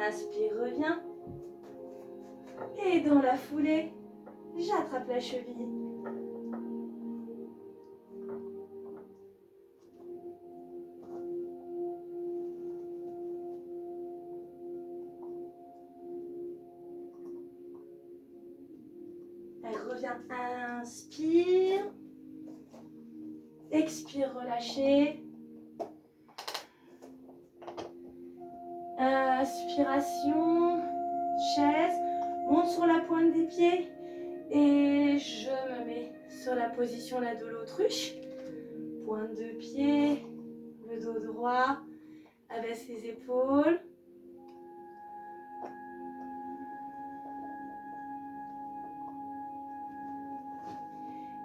Inspire, reviens. Et dans la foulée, j'attrape la cheville. Elle revient. Inspire. Expire, relâchez. Inspiration. Chaise. Monte sur la pointe des pieds. Et je me mets sur la position là de l'autruche. Pointe de pied. Le dos droit. Abaisse les épaules.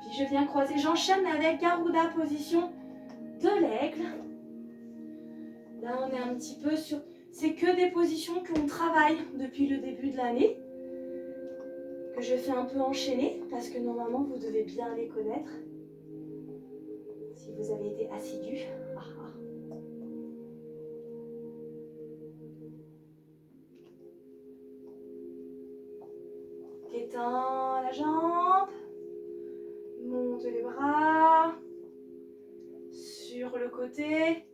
Puis je viens croiser, j'enchaîne avec Garuda, position de l'aigle. Là, on est un petit peu sur... C'est que des positions qu'on travaille depuis le début de l'année, que je fais un peu enchaîner, parce que normalement, vous devez bien les connaître, si vous avez été assidus. Étends la jambe, monte les bras, sur le côté,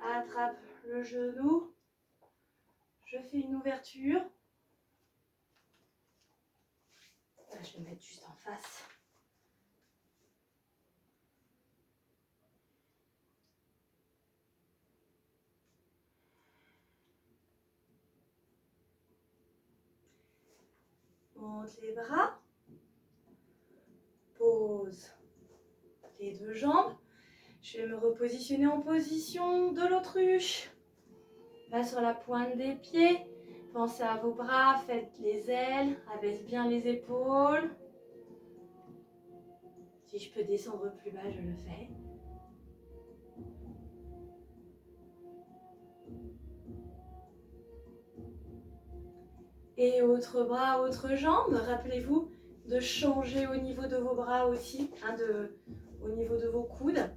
attrape le genou, je fais une ouverture. Là, je vais me mettre juste en face. Monte les bras, pose les deux jambes. Je vais me repositionner en position de l'autruche. Là sur la pointe des pieds, pensez à vos bras, faites les ailes, abaisse bien les épaules. Si je peux descendre plus bas, je le fais. Et autre bras, autre jambe. Rappelez-vous de changer au niveau de vos bras aussi, au niveau de vos coudes.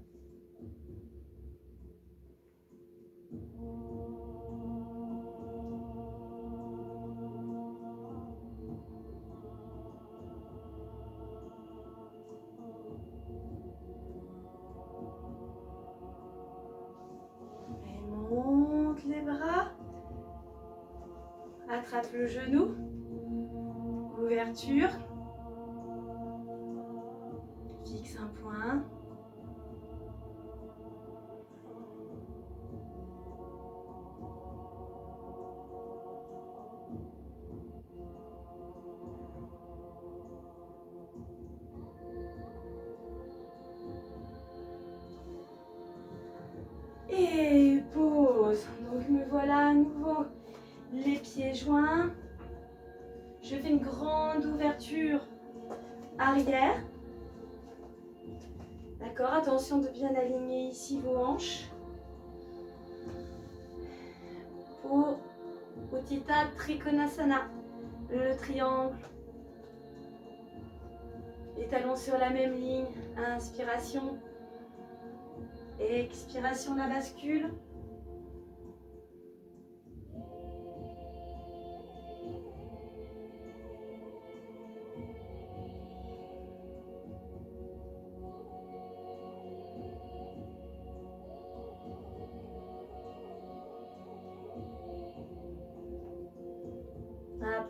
Et monte les bras. Attrape le genou. Ouverture. Fixe un point. Et pause. Donc me voilà à nouveau les pieds joints. Je fais une grande ouverture arrière. D'accord, attention de bien aligner ici vos hanches. Pour Utthita Trikonasana, le triangle. Les talons sur la même ligne. Inspiration. Expiration, la bascule.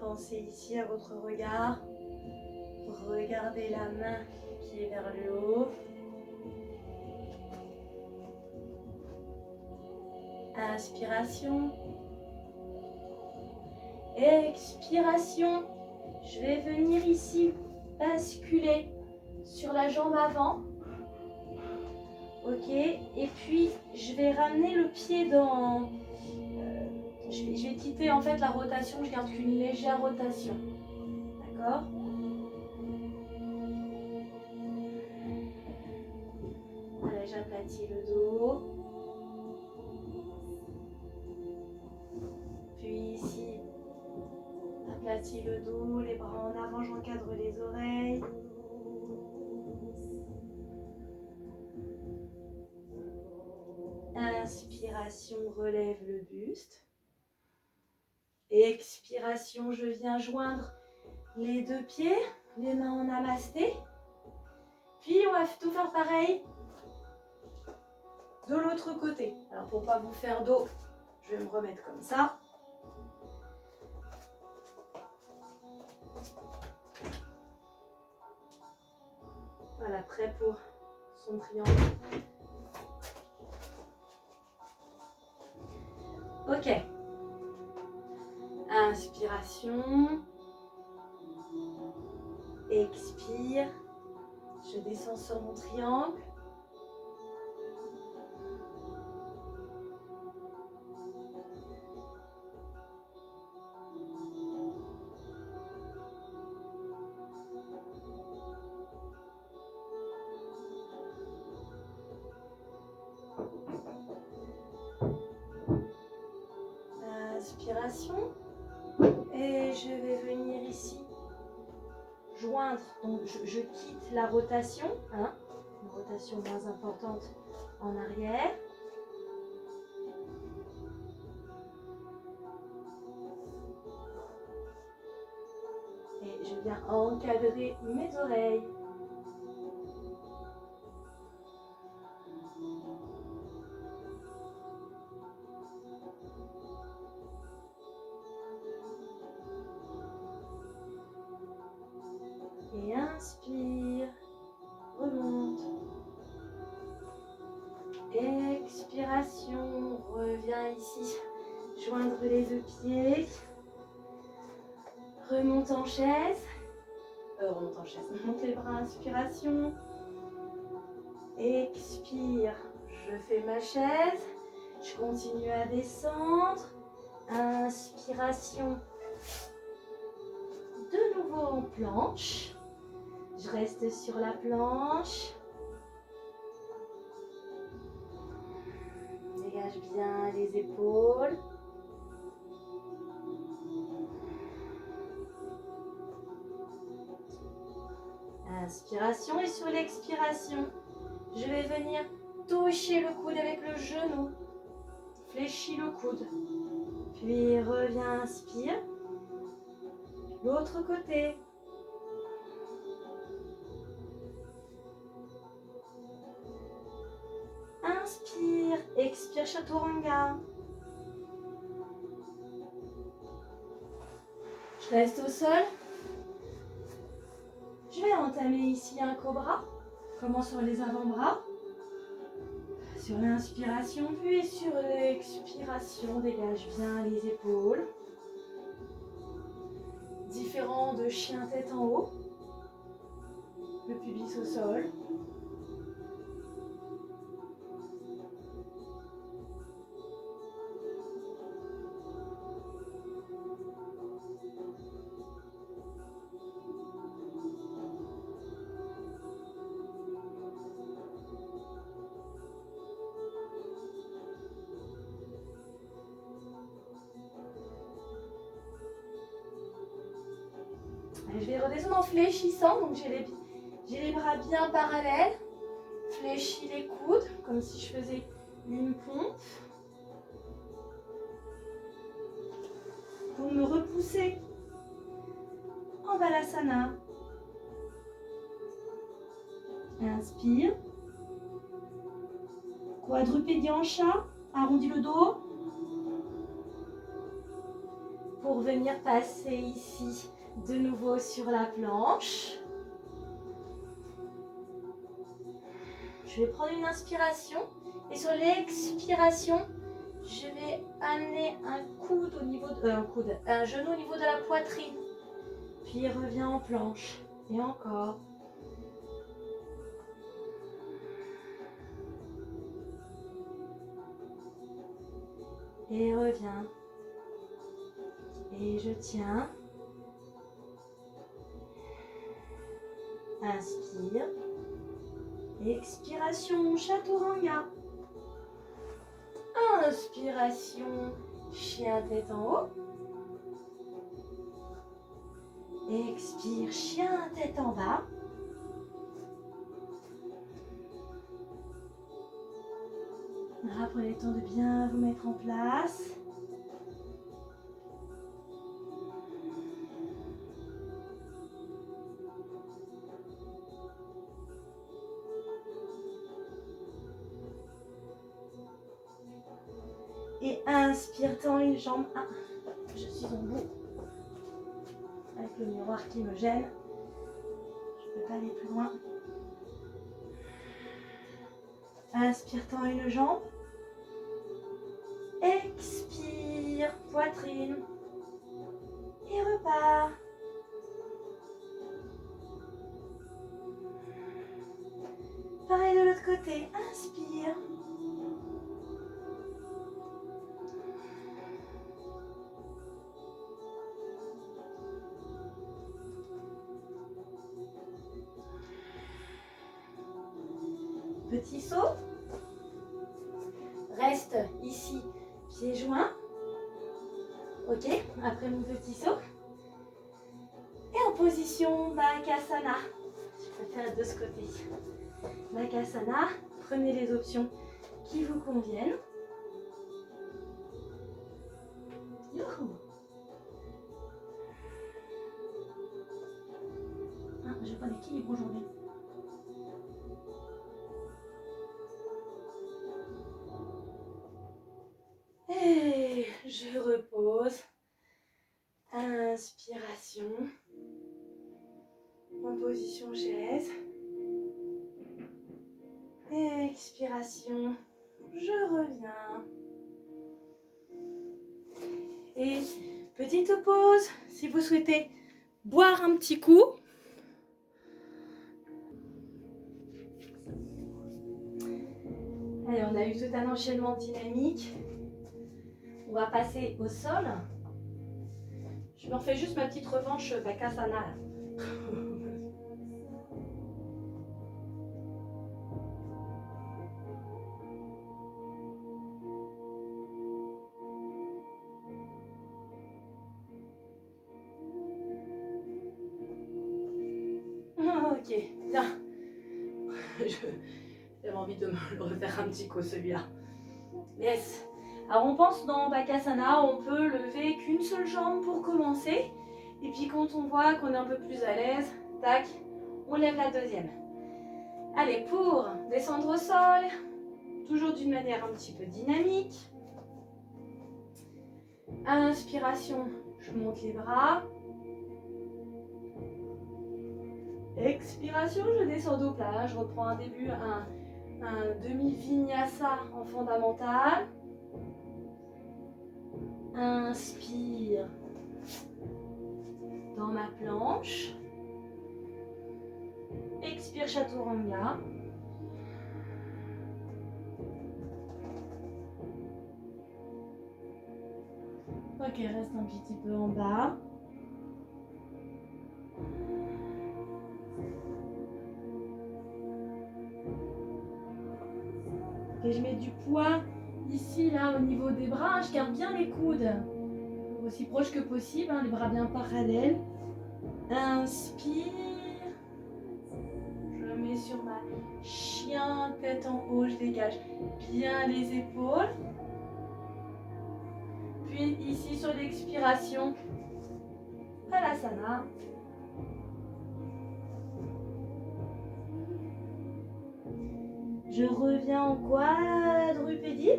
Pensez ici à votre regard. Regardez la main qui est vers le haut. Inspiration. Expiration. Je vais venir ici basculer sur la jambe avant. Ok. Et puis, je vais ramener le pied dans... je vais quitter en fait la rotation. Je garde qu'une légère rotation. D'accord ? Voilà, j'aplatis le dos. Puis ici, aplatis le dos, les bras en avant, j'encadre les oreilles. Inspiration, relève le buste. Expiration, je viens joindre les deux pieds, les mains en namasté. Puis on va tout faire pareil de l'autre côté. Alors pour ne pas vous faire d'eau, je vais me remettre comme ça. Voilà, prêt pour son triangle. Ok. Inspiration. Expire. Je descends sur mon triangle. Inspiration. Et je vais venir ici joindre. Donc je quitte la rotation. Hein, une rotation moins importante en arrière. Et je viens encadrer mes oreilles. Et inspire, remonte. Expiration, reviens ici, joindre les deux pieds. Remonte en chaise. Monte les bras, inspiration. Expire, je fais ma chaise. Je continue à descendre. Inspiration. De nouveau en planche. Je reste sur la planche. Dégage bien les épaules. Inspiration et sur l'expiration, je vais venir toucher le coude avec le genou. Fléchis le coude. Puis reviens, inspire. L'autre côté. Inspire, expire Chaturanga. Je reste au sol. Je vais entamer ici un cobra. Commence sur les avant-bras. Sur l'inspiration, puis sur l'expiration, dégage bien les épaules. Différent de chien tête en haut. Le pubis au sol. Je vais redescendre en fléchissant, donc j'ai les bras bien parallèles. Fléchis les coudes, comme si je faisais une pompe. Pour me repousser en Balasana. Inspire. Quadrupédie en chat, arrondis le dos. Pour venir passer ici de nouveau sur la planche. Je vais prendre une inspiration et sur l'expiration, je vais amener un coude au niveau de, un genou au niveau de la poitrine. Puis reviens en planche et encore. Et reviens. Et je tiens. Inspire. Expiration, Chaturanga. Inspiration, chien tête en haut. Expire, chien tête en bas. Prenez le temps de bien vous mettre en place. Et inspire, tends une jambe. Ah, je suis en bout. Avec le miroir qui me gêne. Je ne peux pas aller plus loin. Inspire, tends une jambe. Expire, poitrine. Et repars. Pareil de l'autre côté. Inspire. Petit saut. Reste ici, pieds joints. Ok, après mon petit saut. Et en position Bakasana. Je préfère de ce côté. Bakasana, prenez les options qui vous conviennent. Youhou. Ah, j'ai pas d'équilibre aujourd'hui. Et je repose. Inspiration. En position chaise. Expiration. Je reviens. Et petite pause, si vous souhaitez boire un petit coup. Allez, on a eu tout un enchaînement dynamique. On va passer au sol. Je me refais juste ma petite revanche Bakasana. Ok, bien. J'avais envie de me le refaire un petit coup celui-là. Yes. Alors on pense dans Bakasana, on peut lever qu'une seule jambe pour commencer. Et puis quand on voit qu'on est un peu plus à l'aise, tac, on lève la deuxième. Allez, pour descendre au sol, toujours d'une manière un petit peu dynamique. Inspiration, je monte les bras. Expiration, je descends au plat. Je reprends un début, un demi-vinyasa en fondamental. Inspire dans ma planche. Expire chaturanga. Ok, reste un petit peu en bas. Et je mets du poids ici, là, au niveau des bras. Je garde bien les coudes aussi proches que possible, hein, les bras bien parallèles. Inspire. Je mets sur ma chien, tête en haut, je dégage bien les épaules. Puis ici sur l'expiration, Halasana. Je reviens en quadrupédie.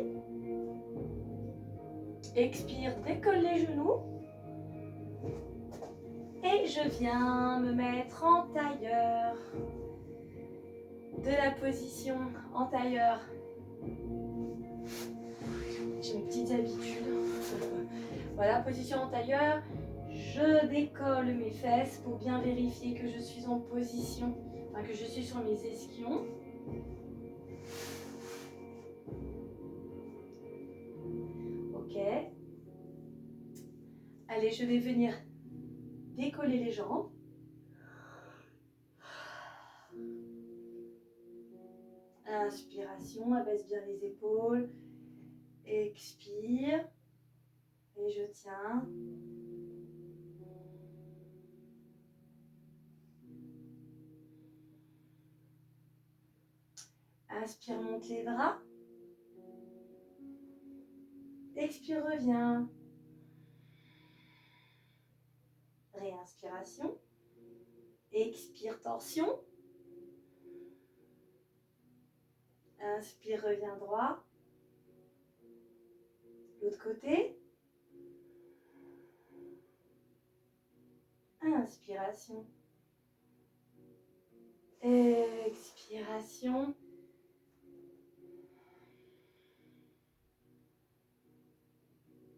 Expire, décolle les genoux. Et je viens me mettre en tailleur. De la position en tailleur. J'ai mes petites habitudes. Voilà, position en tailleur. Je décolle mes fesses pour bien vérifier que je suis en position, enfin que je suis sur mes ischions. Ok. Allez, je vais venir décoller les jambes. Inspiration, abaisse bien les épaules. Expire. Et je tiens. Inspire, monte les bras. Expire, reviens. Réinspiration. Expire, torsion. Inspire, reviens droit. L'autre côté. Inspiration. Expiration.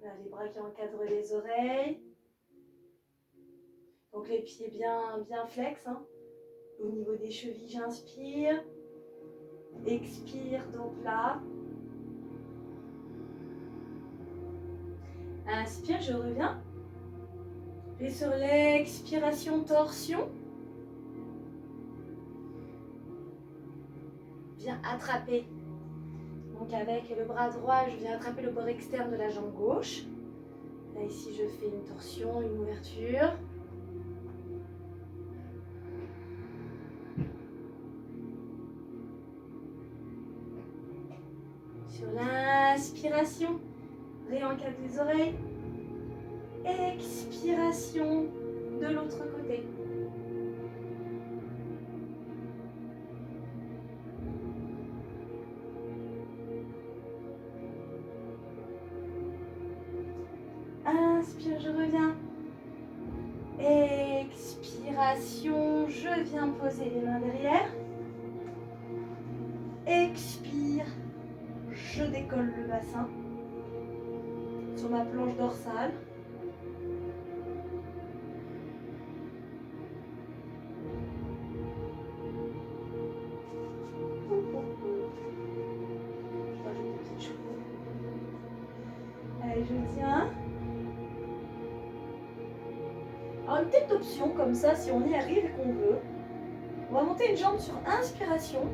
Là, les bras qui encadrent les oreilles. Donc les pieds bien flex. Hein. Au niveau des chevilles, j'inspire. Expire, donc là. Inspire, je reviens. Et sur l'expiration, torsion. Viens attraper. Donc avec le bras droit, je viens attraper le bord externe de la jambe gauche. Là ici, je fais une torsion, une ouverture. Sur l'inspiration, réencadre les oreilles. Expiration de l'autre côté. Inspire, je reviens. Expiration, je viens poser les mains derrière. Expire, je décolle le bassin sur ma planche dorsale. Allez, je tiens. Alors une petite option comme ça, si on y arrive et qu'on veut, on va monter une jambe sur inspiration.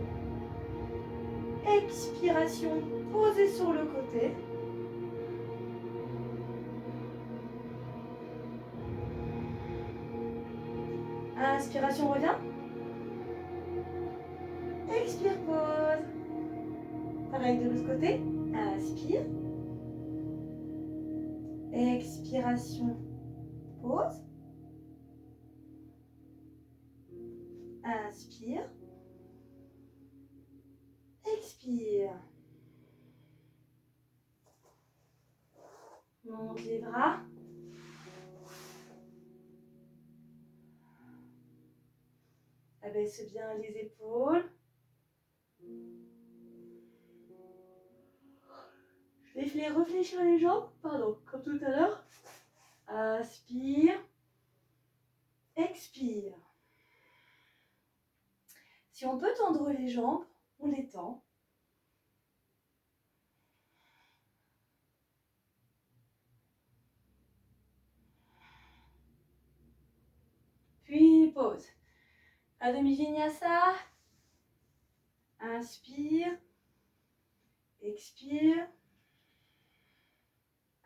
Expiration, posée sur le côté. Inspiration, revient. Expire, pause. Pareil de l'autre côté. Inspire. Expiration, pause. Inspire. Expire. Monte les bras. Abaisse bien les épaules. Je vais réfléchir les jambes, pardon, comme tout à l'heure. Inspire. Expire. Si on peut tendre les jambes, on les tend. Puis pause. Adho Vinyasa. Inspire. Expire.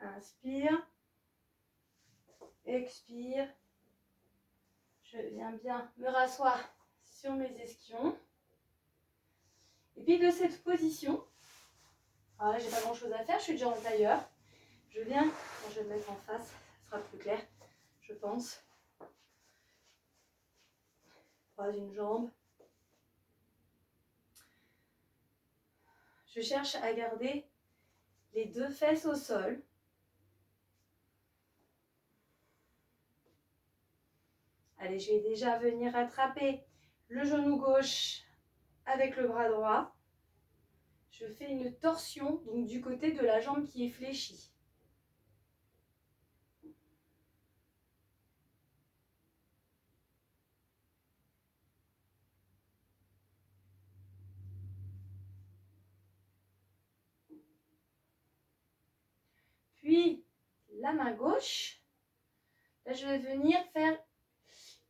Inspire. Expire. Je viens bien me rasseoir sur mes ischions. Et puis de cette position, alors là j'ai pas grand chose à faire, je suis déjà en tailleur. Je viens, je vais me mettre en face, ça sera plus clair, je pense. Croise une jambe. Je cherche à garder les deux fesses au sol. Allez, je vais déjà venir attraper le genou gauche avec le bras droit. Je fais une torsion, donc du côté de la jambe qui est fléchie. Puis, la main gauche. Là, je vais venir faire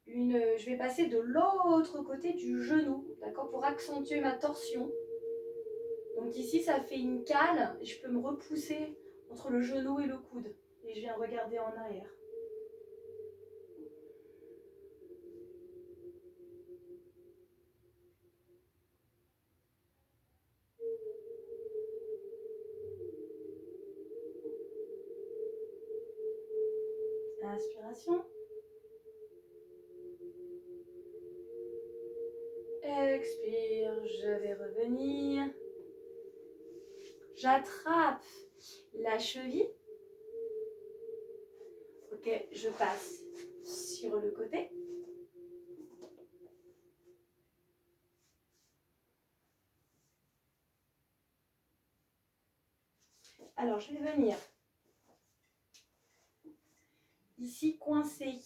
je vais passer de l'autre côté du genou, d'accord, pour accentuer ma torsion. Donc ici, ça fait une cale, et je peux me repousser entre le genou et le coude. Et je viens regarder en arrière. Inspiration. Expire, je vais revenir. j'attrape la cheville. Ok, je passe sur le côté. Alors, je vais venir ici coincer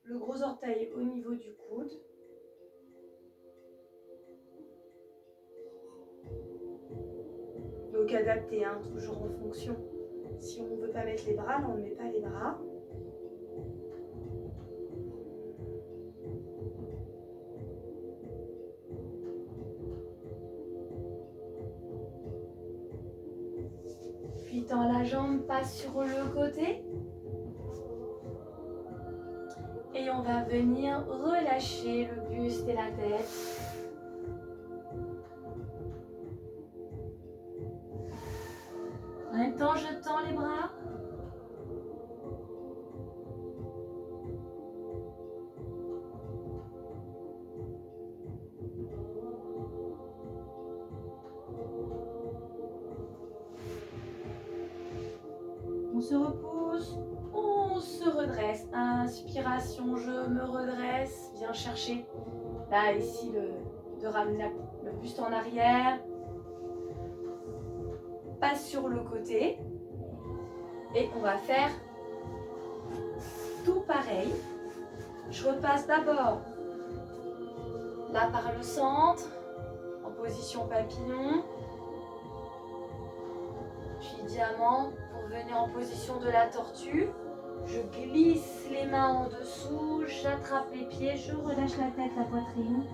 le gros orteil au niveau du coude. Donc adapté, hein, toujours en fonction. Si on ne veut pas mettre les bras, là on ne met pas les bras. Puis tend la jambe, passe sur le côté. Et on va venir relâcher le buste et la tête. En même temps, je tends les bras. On se repose, on se redresse. Inspiration, je me redresse. Viens chercher, là, ici, de ramener le buste en arrière. Passe sur le côté. Et on va faire tout pareil. Je repasse d'abord là par le centre, en position papillon. Puis diamant pour venir en position de la tortue. Je glisse les mains en dessous, j'attrape les pieds, je relâche la tête, la poitrine.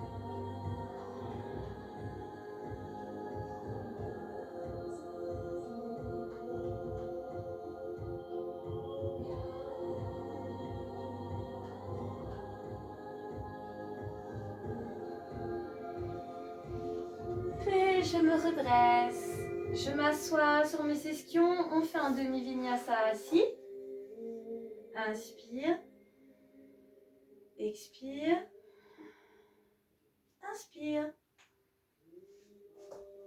Puis je me redresse. Je m'assois sur mes ischions. On fait un demi-vinyasa assis. Inspire. Expire. Inspire.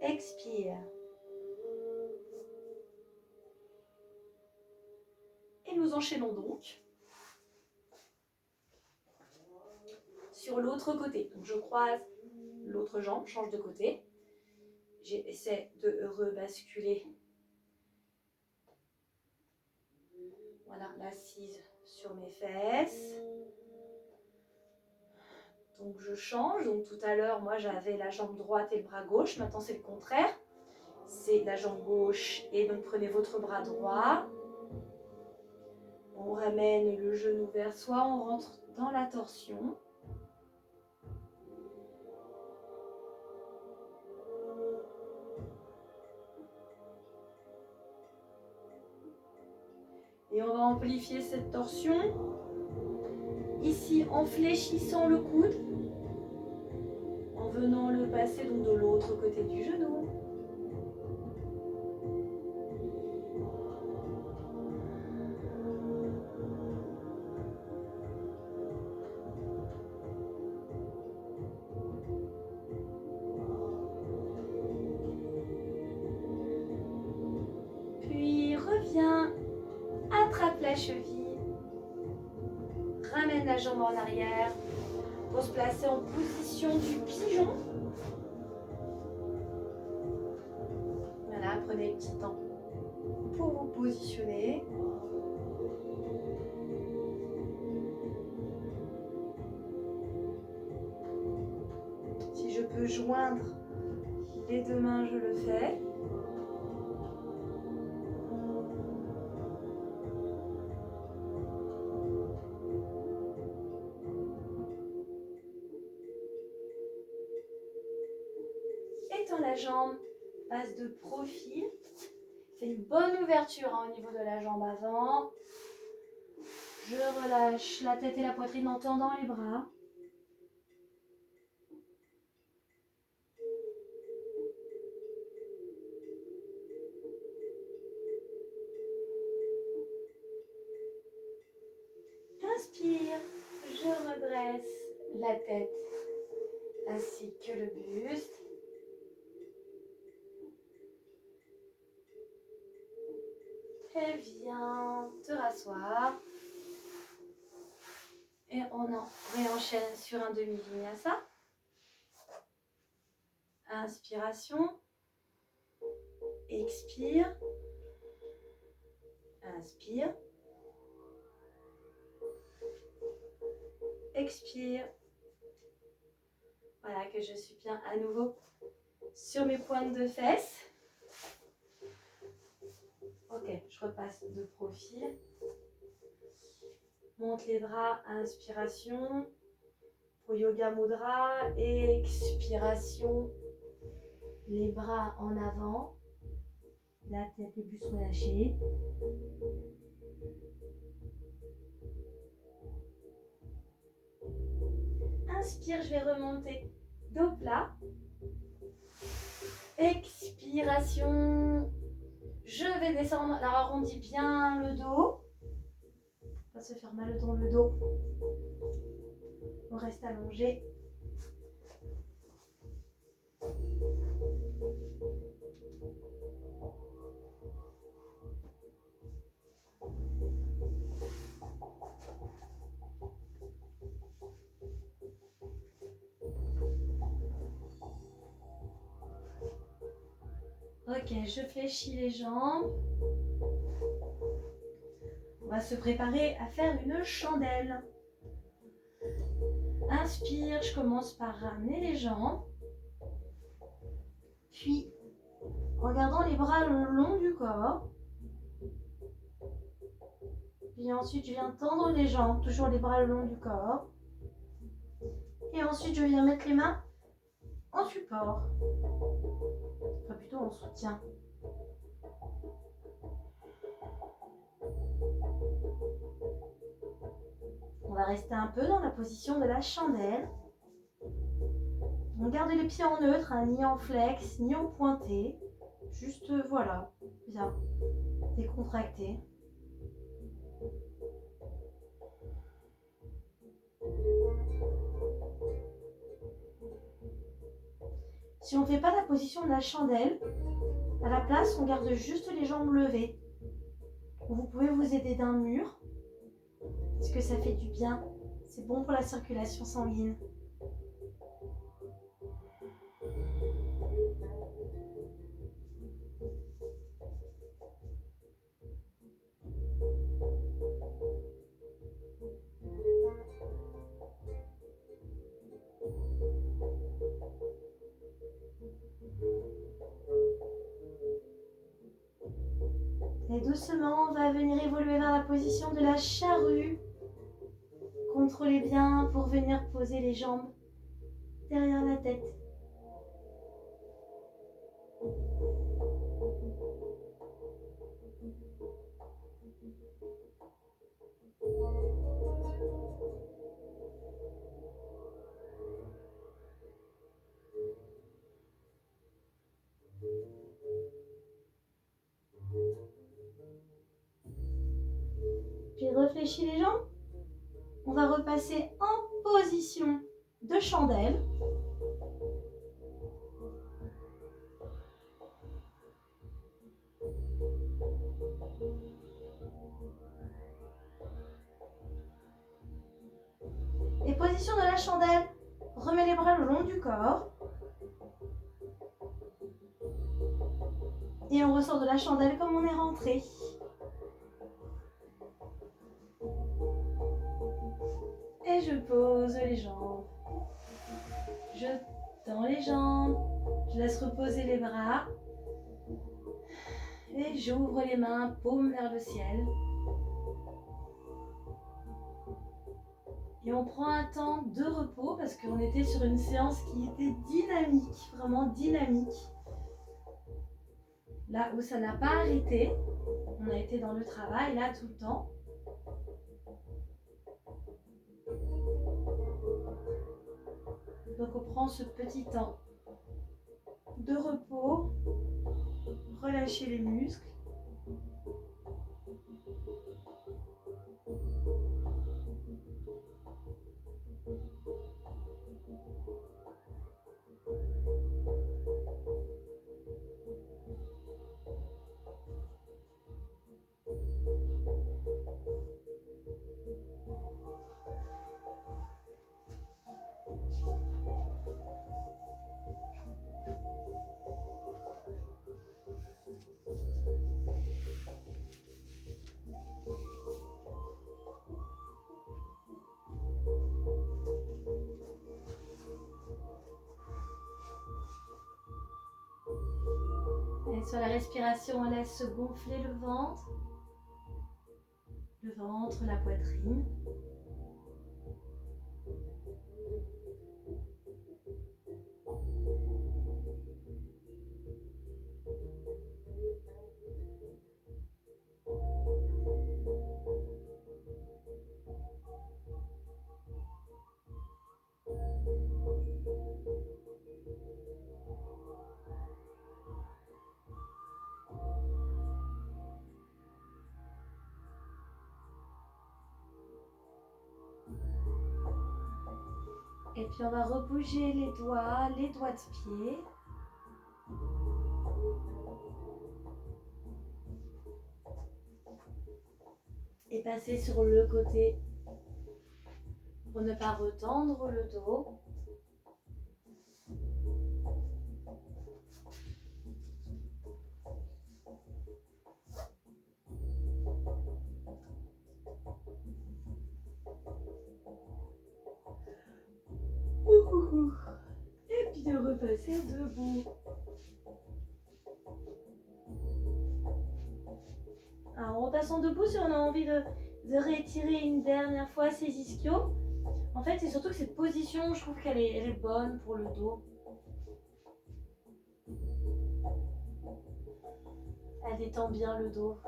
Expire. Et nous enchaînons donc sur l'autre côté. Donc je croise l'autre jambe, change de côté. J'essaie de rebasculer. Voilà, l'assise sur mes fesses. Donc je change. Donc tout à l'heure, moi j'avais la jambe droite et le bras gauche. Maintenant c'est le contraire. C'est la jambe gauche et donc prenez votre bras droit. On ramène le genou vers soi, on rentre dans la torsion. Et on va amplifier cette torsion. Ici, en fléchissant le coude, en venant le passer donc de l'autre côté du genou. Puis reviens, attrape la cheville, ramène la jambe en arrière pour se placer en position du pigeon. Voilà, prenez un petit temps pour vous positionner. Si je peux joindre les deux mains, je le fais. Étends la jambe, passe de profil. C'est une bonne ouverture hein, au niveau de la jambe avant. Je relâche la tête et la poitrine en tendant les bras. Inspire, je redresse la tête ainsi que le buste. Et viens te rasseoir. Et on en réenchaîne sur un demi-vinyasa. Inspiration. Expire. Inspire. Expire. Voilà, que je suis bien à nouveau sur mes pointes de fesses. Ok, je repasse de profil. Monte les bras, inspiration. Pour Yoga Mudra, expiration. Les bras en avant. La tête le plus relâchée. Inspire, je vais remonter dos plat. Expiration. Je vais descendre. Alors arrondis bien le dos. Pas se faire mal dans le dos. On reste allongé. Ok, je fléchis les jambes. On va se préparer à faire une chandelle. Inspire, je commence par ramener les jambes. Puis, en gardant les bras le long du corps. Puis ensuite, je viens tendre les jambes, toujours les bras le long du corps. Et ensuite, je viens mettre les mains en support. Enfin, plutôt en soutien. On va rester un peu dans la position de la chandelle. On garde les pieds en neutre, hein, ni en flex, ni en pointé. Juste, voilà, bien décontracté. Si on ne fait pas la position de la chandelle, à la place, on garde juste les jambes levées. Vous pouvez vous aider d'un mur, parce que ça fait du bien. C'est bon pour la circulation sanguine. Et doucement, on va venir évoluer vers la position de la charrue. Contrôlez bien pour venir poser les jambes derrière la tête. Puis réfléchis les jambes. On va repasser en position de chandelle. Et position de la chandelle, remets les bras le long du corps. Et on ressort de la chandelle comme on est rentré. Et je pose les jambes. Je tends les jambes. Je laisse reposer les bras. Et j'ouvre les mains, paume vers le ciel. Et on prend un temps de repos parce qu'on était sur une séance qui était dynamique, vraiment dynamique. Là où ça n'a pas arrêté, on a été dans le travail là tout le temps. Donc on prend ce petit temps de repos, relâcher les muscles. Sur la respiration, on laisse se gonfler le ventre, la poitrine. Et puis on va rebouger les doigts de pied. Et passer sur le côté pour ne pas retendre le dos. Et puis de repasser debout. Alors en repassant debout, si on a envie de réétirer une dernière fois ses ischios, en fait c'est surtout que cette position, je trouve qu'elle est bonne pour le dos. Elle détend bien le dos.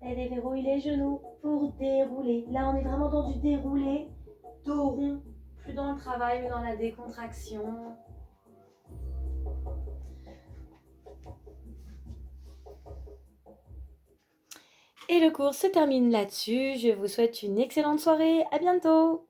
Et déverrouille les genoux pour dérouler. Là, on est vraiment dans du déroulé, dos rond, plus dans le travail, mais dans la décontraction. Et le cours se termine là-dessus. Je vous souhaite une excellente soirée. À bientôt.